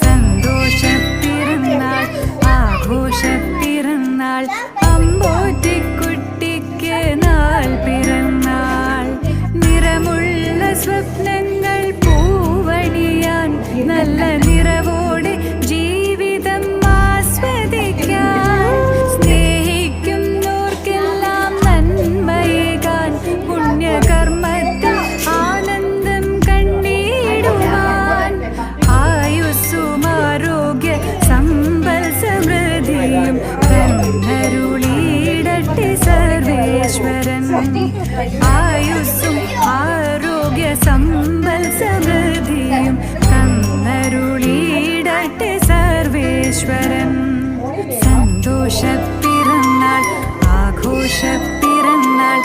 സന്തോഷപ്പിറന്നാൾ ആഘോഷപ്പിറന്നാൾ അമ്പോറ്റിക്കുട്ടിക്ക് നാൾ പിറന്നാൾ. നിറമുള്ള സ്വപ്നങ്ങൾ പൂവണിയാൻ നല്ല നിറവോടെ ജീവിതം ആസ്വദിക്കാൻ സ്നേഹിക്കുന്നോർക്കെല്ലാം നന്മയേകാൻ പുണ്യകർമ്മത്തിൽ ആനന്ദം കണ്ടിടുവാൻ ആയുസ്സും ആരോഗ്യ സമ്പൽ സമൃദ്ധിയും തന്നരുളിയിടട്ടെ സർവേശ്വരൻ. ആയുസ്സും ആരോഗ്യ സമ്പൽ സമൃദ്ധിയും തന്നരുളിയിടട്ടെ സർവേശ്വരൻ. സന്തോഷപ്പിറന്നാൾ ആഘോഷപ്പിറന്നാൾ